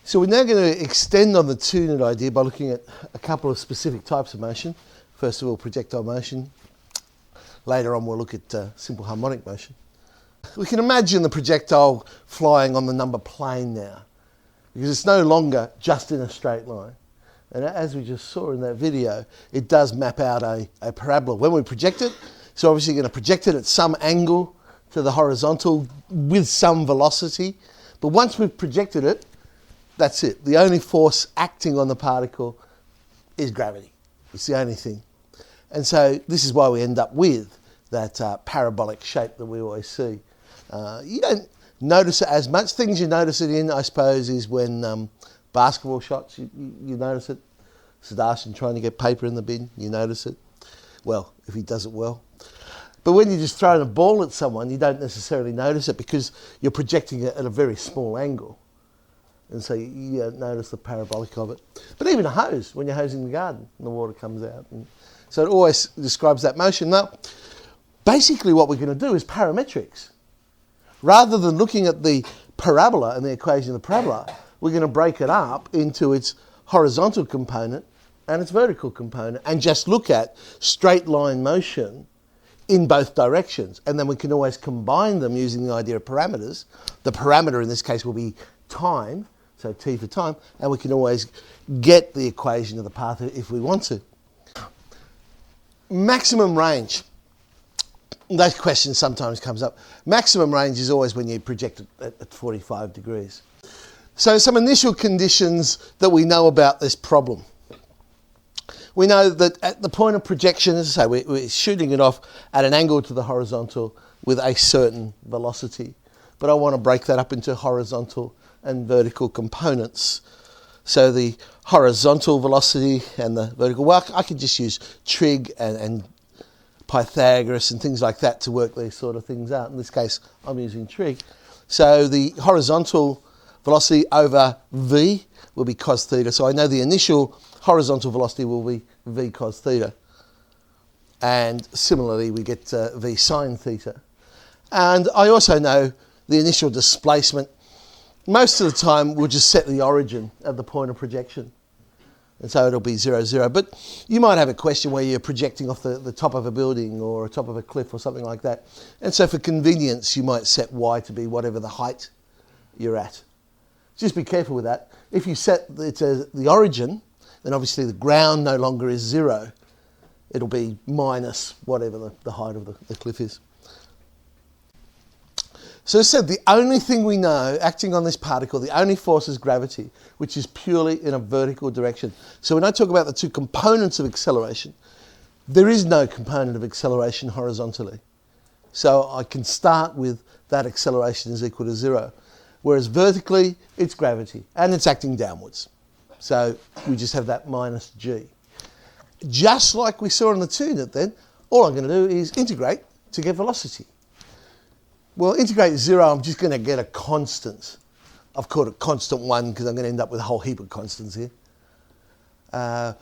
So we're now going to extend on the two-unit idea by looking at a couple of specific types of motion. First of all, projectile motion. Later on, we'll look at simple harmonic motion. We can imagine the projectile flying on the number plane now, because it's no longer just in a straight line. And as we just saw in that video, it does map out a parabola. When we project it, so obviously you're going to project it at some angle to the horizontal with some velocity. But once we've projected it, that's it. The only force acting on the particle is gravity. It's the only thing. And so this is why we end up with that parabolic shape that we always see. You don't notice it as much. Things you notice it in, I suppose, is when basketball shots, you notice it. Sebastian trying to get paper in the bin, you notice it. Well, if he does it well. But when you're just throwing a ball at someone, you don't necessarily notice it because you're projecting it at a very small angle. And so you don't notice the parabolic of it. But even a hose, when you're hosing the garden and the water comes out. And so it always describes that motion. Now, basically what we're going to do is parametrics. Rather than looking at the parabola and the equation of the parabola, we're going to break it up into its horizontal component and its vertical component and just look at straight line motion in both directions. And then we can always combine them using the idea of parameters. The parameter in this case will be time, so t for time, and we can always get the equation of the path if we want to. Maximum range. That question sometimes comes up. Maximum range is always when you project it at 45 degrees. So some initial conditions that we know about this problem. We know that at the point of projection, as I say, we're shooting it off at an angle to the horizontal with a certain velocity. But I want to break that up into horizontal and vertical components. So the horizontal velocity and the vertical, well, I could just use trig and Pythagoras and things like that to work these sort of things out. In this case, I'm using trig. So the horizontal velocity over v will be cos theta. So I know the initial horizontal velocity will be v cos theta. And similarly, we get v sine theta. And I also know the initial displacement. Most of the time, we'll just set the origin at the point of projection. And so it'll be 0, 0. But you might have a question where you're projecting off the top of a building or top of a cliff or something like that. And so for convenience, you might set y to be whatever the height you're at. Just be careful with that. If you set it to the origin, then obviously the ground no longer is 0. It'll be minus whatever the height of the cliff is. So as I said, the only thing we know acting on this particle, the only force is gravity, which is purely in a vertical direction. So when I talk about the two components of acceleration, there is no component of acceleration horizontally. So I can start with that acceleration is equal to 0. Whereas vertically, it's gravity, and it's acting downwards. So we just have that minus g. Just like we saw in the two-unit then, all I'm going to do is integrate to get velocity. Well, integrate 0, I'm just going to get a constant. I've called it constant 1 because I'm going to end up with a whole heap of constants here.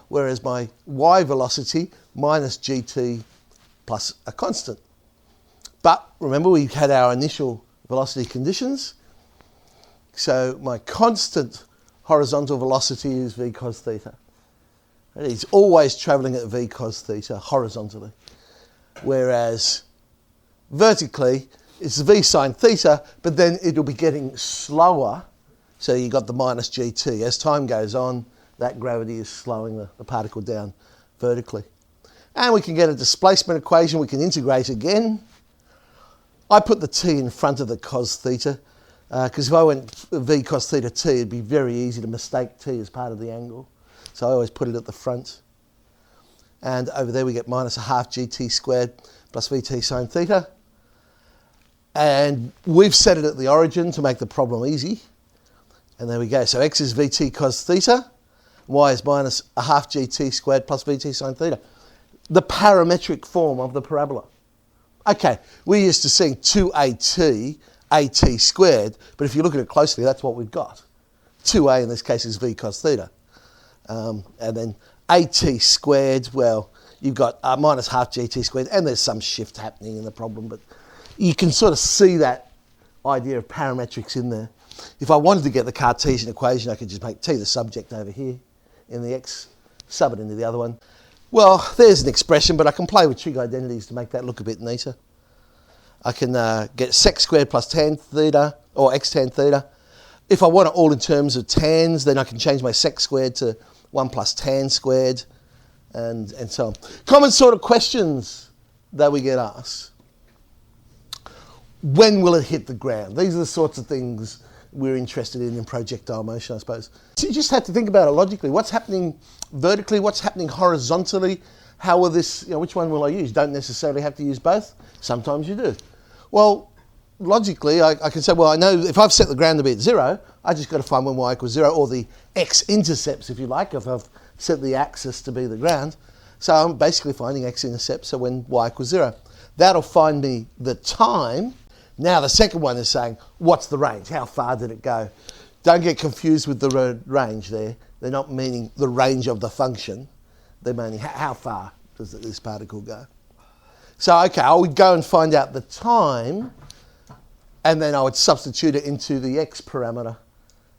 Whereas my y velocity, minus gt plus a constant. But remember, we had our initial velocity conditions. So my constant horizontal velocity is v cos theta. It's always travelling at v cos theta horizontally. Whereas vertically, it's v sine theta, but then it'll be getting slower. So you've got the minus gt. As time goes on, that gravity is slowing the particle down vertically. And we can get a displacement equation. We can integrate again. I put the t in front of the cos theta, because if I went v cos theta t, it'd be very easy to mistake t as part of the angle. So I always put it at the front. And over there we get minus a half gt squared plus vt sine theta. And we've set it at the origin to make the problem easy. And there we go. So x is vt cos theta, y is minus a half gt squared plus vt sine theta. The parametric form of the parabola. Okay, we're used to seeing 2at at squared, but if you look at it closely, that's what we've got. 2a in this case is v cos theta. And then at squared, well, you've got minus half gt squared, and there's some shift happening in the problem, but you can sort of see that idea of parametrics in there. If I wanted to get the Cartesian equation, I could just make t the subject over here in the x, sub it into the other one. Well, there's an expression, but I can play with trig identities to make that look a bit neater. I can get sec squared plus tan theta, or x tan theta. If I want it all in terms of tans, then I can change my sec squared to 1 plus tan squared, and so on. Common sort of questions that we get asked. When will it hit the ground? These are the sorts of things we're interested in projectile motion, I suppose. So you just have to think about it logically. What's happening vertically? What's happening horizontally? How will this, which one will I use? Don't necessarily have to use both. Sometimes you do. Well, logically, I can say, well, I know if I've set the ground to be at 0, I just got to find when y equals 0, or the x-intercepts, if you like, if I've set the axis to be the ground. So I'm basically finding x-intercepts, so when y equals 0. That'll find me the time. Now the second one is saying, what's the range? How far did it go? Don't get confused with the word range there. They're not meaning the range of the function. They're meaning how far does this particle go? So, okay, I would go and find out the time, and then I would substitute it into the x parameter,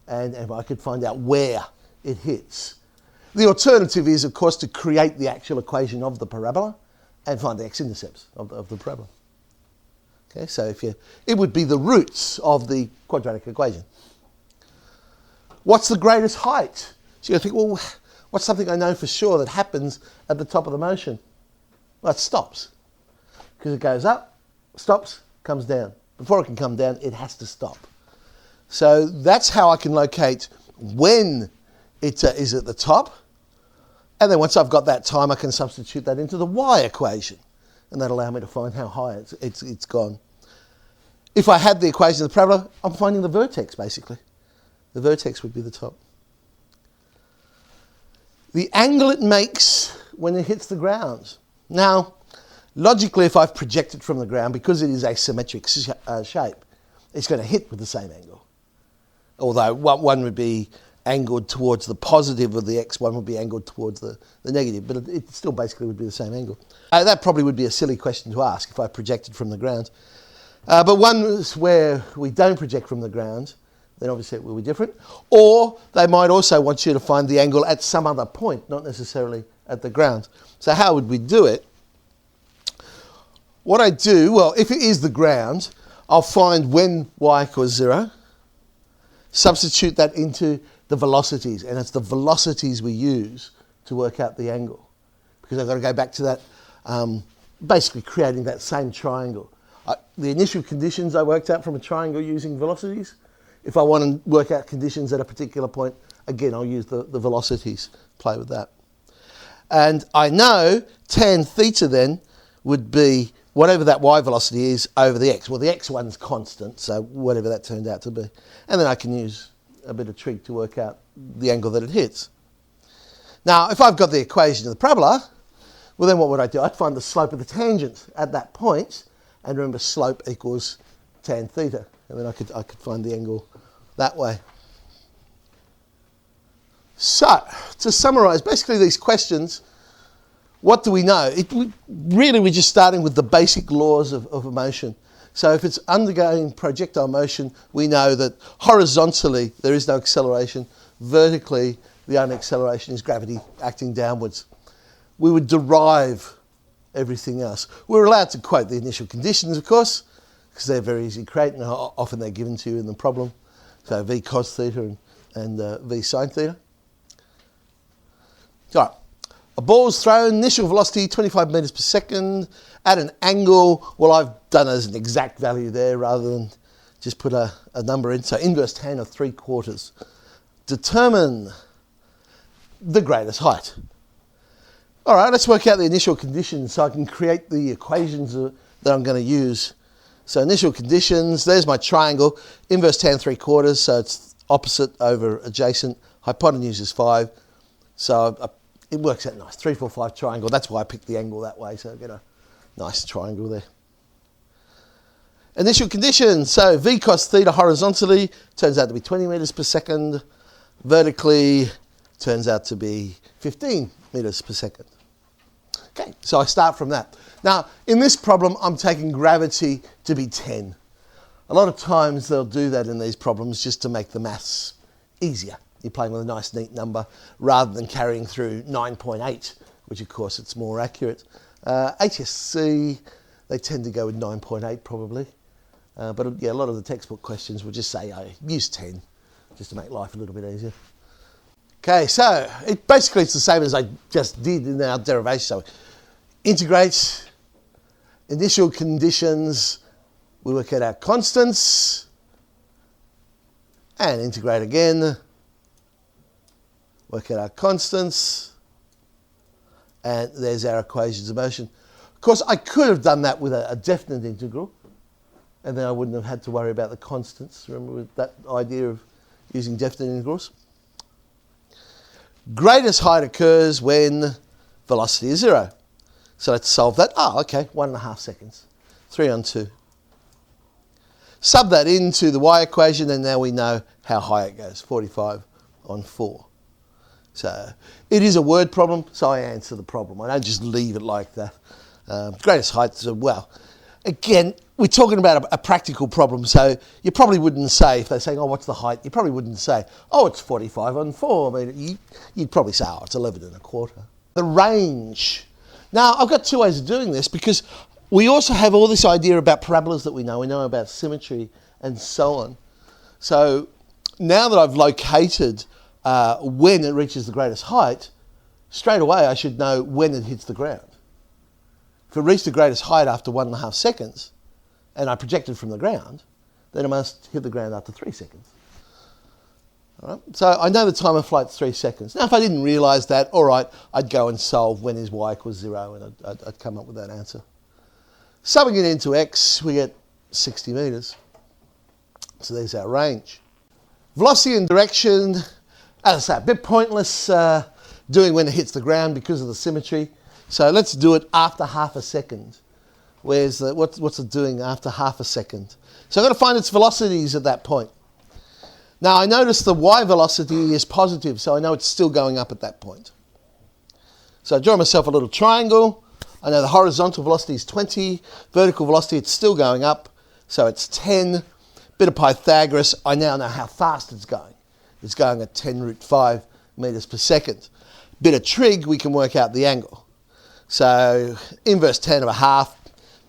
and I could find out where it hits. The alternative is, of course, to create the actual equation of the parabola and find the x-intercepts of the parabola. Okay, so it would be the roots of the quadratic equation. What's the greatest height? So you're going to think, well, what's something I know for sure that happens at the top of the motion? Well, it stops. Because it goes up, stops, comes down. Before it can come down, it has to stop. So that's how I can locate when it is at the top. And then once I've got that time, I can substitute that into the y equation. And that'll allow me to find how high it's gone. If I had the equation of the parabola, I'm finding the vertex, basically. The vertex would be the top. The angle it makes when it hits the ground. Now, logically, if I've projected from the ground, because it is a symmetric shape, it's going to hit with the same angle. Although one would be angled towards the positive of the x, one would be angled towards the negative, but it still basically would be the same angle. That probably would be a silly question to ask if I projected from the ground. But ones where we don't project from the ground, then obviously it will be different. Or they might also want you to find the angle at some other point, not necessarily at the ground. So how would we do it? What I do, well, if it is the ground, I'll find when y equals 0, substitute that into the velocities, and it's the velocities we use to work out the angle. Because I've got to go back to that, basically creating that same triangle. The initial conditions I worked out from a triangle using velocities. If I want to work out conditions at a particular point, again, I'll use the velocities, play with that. And I know tan theta then would be whatever that y velocity is over the x. Well, the x one's constant, so whatever that turned out to be. And then I can use a bit of trig to work out the angle that it hits. Now, if I've got the equation of the parabola, well, then what would I do? I'd find the slope of the tangent at that point, and remember, slope equals tan theta, and then I could find the angle that way. So, to summarise, basically these questions, what do we know? We're just starting with the basic laws of motion. So if it's undergoing projectile motion, we know that horizontally there is no acceleration. Vertically, the only acceleration is gravity acting downwards. We would derive everything else. We're allowed to quote the initial conditions, of course, because they're very easy to create, and often they're given to you in the problem. So v cos theta and v sin theta. So, all right. A ball's thrown, initial velocity 25 metres per second, at an angle. Well, I've done as an exact value there rather than just put a number in. So inverse tan of 3/4. Determine the greatest height. All right, let's work out the initial conditions so I can create the equations that I'm going to use. So initial conditions, there's my triangle, inverse tan 3/4, so it's opposite over adjacent. Hypotenuse is 5, so it works out nice. 3, 4, 5 triangle. That's why I picked the angle that way, so I get a nice triangle there. Initial conditions. So v cos theta horizontally turns out to be 20 metres per second. Vertically turns out to be 15 metres per second. Okay, so I start from that. Now, in this problem, I'm taking gravity to be 10. A lot of times they'll do that in these problems just to make the maths easier. You're playing with a nice neat number rather than carrying through 9.8, which of course it's more accurate. HSC, they tend to go with 9.8 probably. But yeah, a lot of the textbook questions will just say, use 10, just to make life a little bit easier. Okay, so basically it's the same as I just did in our derivation. So integrate, initial conditions, we work out our constants, and integrate again, work out our constants, and there's our equations of motion. Of course, I could have done that with a definite integral, and then I wouldn't have had to worry about the constants. Remember with that idea of using definite integrals? Greatest height occurs when velocity is 0. So let's solve that. Okay, 1.5 seconds. 3 on 2. Sub that into the y equation, and now we know how high it goes, 45 on 4. So it is a word problem, so I answer the problem. I don't just leave it like that. Greatest height, well, again, we're talking about a practical problem, so you probably wouldn't say, if they're saying, what's the height? You probably wouldn't say, it's 45 on 4. I mean, you'd probably say, it's 11.25. The range. Now, I've got two ways of doing this, because we also have all this idea about parabolas that we know. We know about symmetry and so on. So now that I've located when it reaches the greatest height, straight away I should know when it hits the ground. If it reached the greatest height after 1.5 seconds, and I projected from the ground, then it must hit the ground after 3 seconds. All right? So I know the time of flight is 3 seconds. Now, if I didn't realise that, all right, I'd go and solve when is y equals 0, and I'd come up with that answer. Subbing it into x, we get 60 metres. So there's our range. Velocity and direction, as I say, a bit pointless doing when it hits the ground because of the symmetry. So let's do it after half a second. What's it doing after half a second? So I've got to find its velocities at that point. Now I notice the y velocity is positive, so I know it's still going up at that point. So I draw myself a little triangle. I know the horizontal velocity is 20, vertical velocity, it's still going up, so it's 10. Bit of Pythagoras, I now know how fast it's going. It's going at 10 root 5 metres per second. Bit of trig, we can work out the angle. So inverse tan of a half,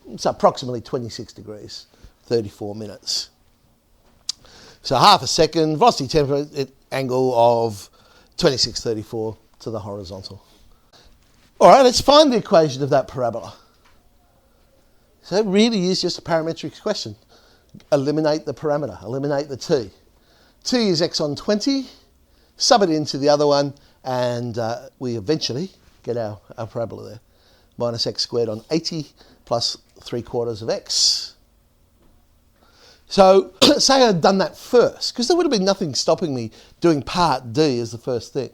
it's approximately 26 degrees, 34 minutes. So half a second, velocity temperature angle of 26.34 to the horizontal. All right, let's find the equation of that parabola. So it really is just a parametrics question. Eliminate the parameter, eliminate the t. T is x on 20, sub it into the other one, and we eventually get our parabola there. Minus x squared on 80 plus 3/4 of x. So say I'd done that first, because there would have been nothing stopping me doing part D as the first thing.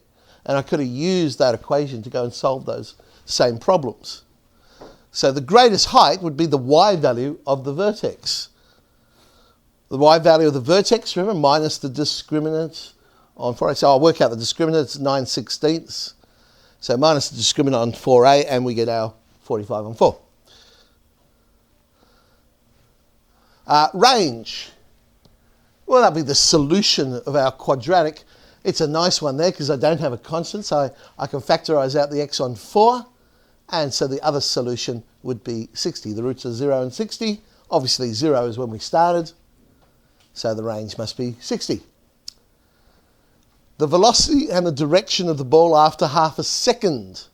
And I could have used that equation to go and solve those same problems. So the greatest height would be the y value of the vertex. The y value of the vertex, remember, minus the discriminant on 4a. So I'll work out the discriminant, it's 9/16. So minus the discriminant on 4a, and we get our 45 on 4. Range. Well, that'll be the solution of our quadratic. It's a nice one there because I don't have a constant, so I can factorise out the x on 4. And so the other solution would be 60. The roots are 0 and 60. Obviously 0 is when we started, so the range must be 60. The velocity and the direction of the ball after half a second.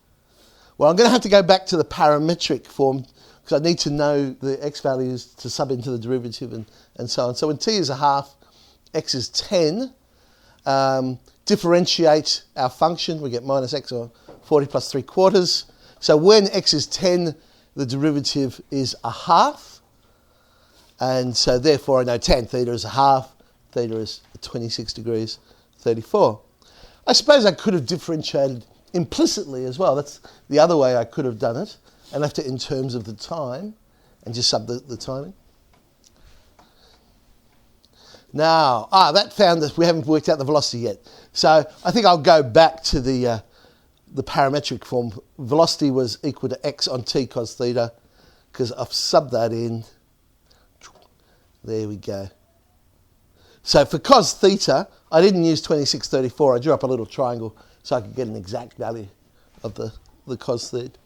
Well, I'm going to have to go back to the parametric form because I need to know the x values to sub into the derivative and so on. So when t is a half, x is 10. Differentiate our function, we get minus x or 40 plus 3/4. So when x is 10, the derivative is a half. And so therefore I know tan theta is a half, theta is 26 degrees 34. I suppose I could have differentiated implicitly as well. That's the other way I could have done it and left it in terms of the time and just sub the timing. Now, that found that we haven't worked out the velocity yet. So I think I'll go back to the parametric form. Velocity was equal to x on t cos theta because I've subbed that in. There we go. So for cos theta, I didn't use 2634. I drew up a little triangle so I could get an exact value of the cos theta.